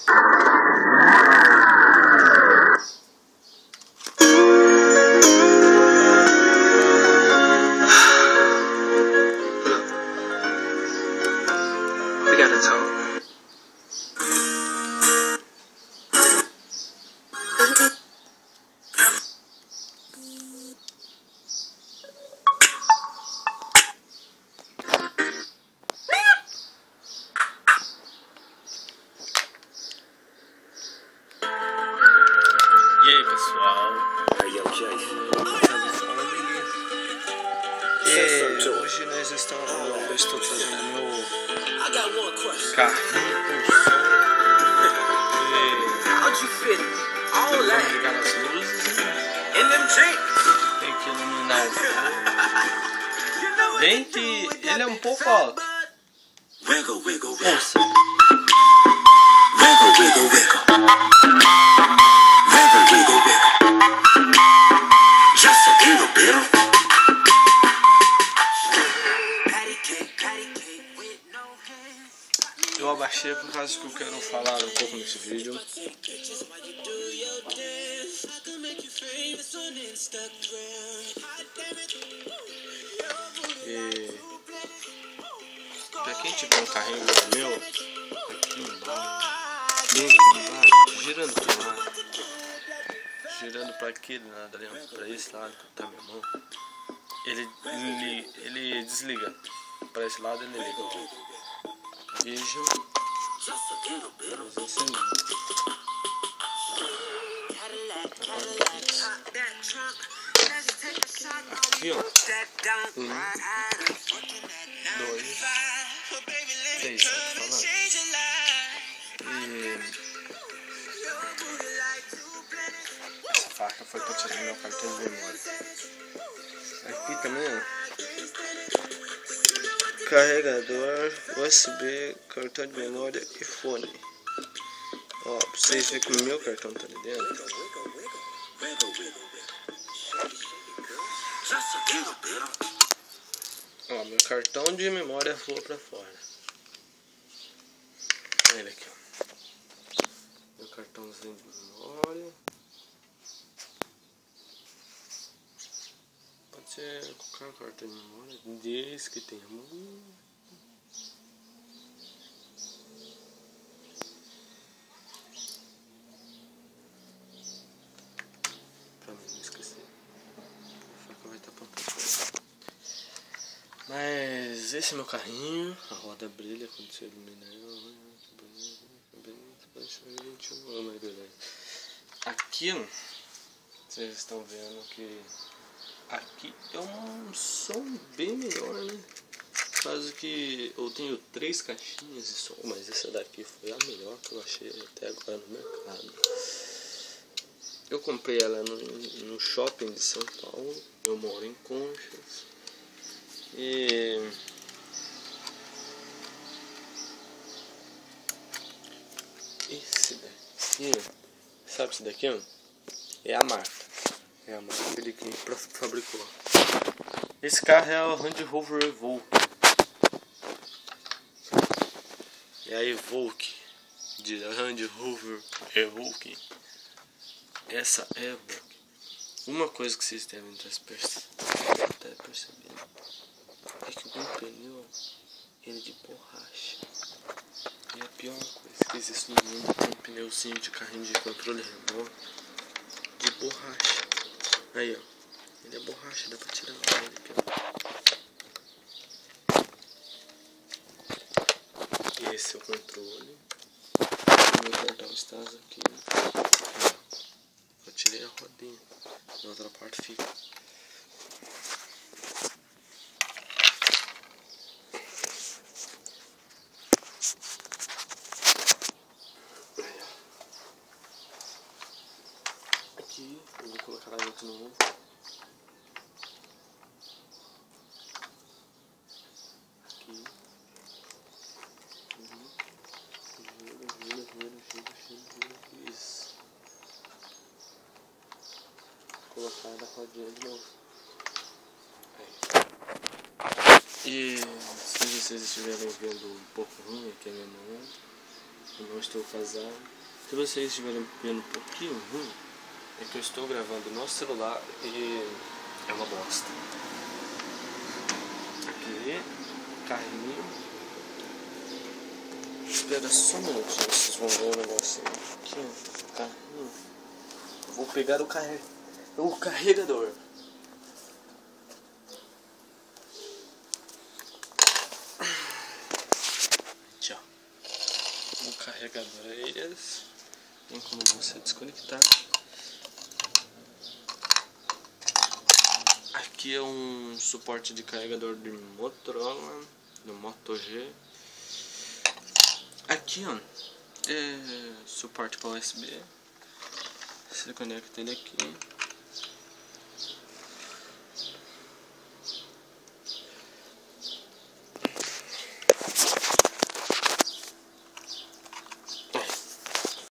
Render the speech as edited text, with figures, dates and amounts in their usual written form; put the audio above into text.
We gotta talk. E aí, pessoal? Hoje nós estamos. Eu estou trazendo meu carrinho com som. Vamos ligar as luzes. Tem que iluminar o fundo. Bem que ele é um pouco alto. Ouça. Just a little bit. Eu abaixei por causa que eu quero falar um pouco nesse vídeo. E pra quem tiver um carrinho igual o meu, aqui embaixo, bem aqui embaixo, girando pro lado, girando para aquele lado ali, para esse lado que tá minha mão, ele desliga. Para esse lado ele liga. Vejam. Aqui, ó. 1, 2, 3, essa faca foi para tirar meu cartão de memória. Aqui também, ó. Carregador, USB, cartão de memória e fone. Ó, pra vocês verem que o meu cartão tá ali dentro. Ó, meu cartão de memória voa pra fora. Olha ele aqui, ó. Meu cartãozinho de memória. Pode ser qualquer cartão de memória, desde que tenha muito. Pra mim não esquecer. A faca vai estar apontando. Mas esse é meu carrinho. A roda brilha quando você ilumina ela. Aqui, vocês estão vendo que aqui é um som bem melhor, né? Caso que eu tenho 3 caixinhas de som, mas essa daqui foi a melhor que eu achei até agora no mercado. Eu comprei ela no shopping de São Paulo. Eu moro em Conchas. E esse daqui, sabe esse daqui? É a marca. É a marca dele que fabricou. Esse carro é o Land Rover Evoque. É a Evoque de Land Rover Evoque. Essa Evoque. Uma coisa que vocês devem estar percebendo é que o meu pneu ele é de borracha. E a pior coisa que existe no mundo é um pneuzinho de carrinho de controle remoto de borracha. Aí, ó. Ele é borracha, dá pra tirar ele aqui, ó. E esse é o controle. O meu porta-estás aqui. Eu tirei a rodinha. Na outra parte fica. Aqui, eu vou colocar ela de novo. Aqui. Gira. Isso. Vou colocar ela rodinha de novo. Aí. E se vocês estiverem vendo um pouco ruim aqui a minha mão, Eu não estou casado. Se vocês estiverem vendo um pouquinho ruim, é que eu estou gravando no celular e é uma bosta. Aqui, carrinho. Espera só um minutinho, vocês vão ver o negócio aqui, ó, carrinho. Vou pegar o carregador. Aqui, ó. O carregador é esse. Tem como você desconectar. Aqui é um suporte de carregador de Motorola, do Moto G. Aqui, ó, é suporte para USB. Você conecta ele aqui.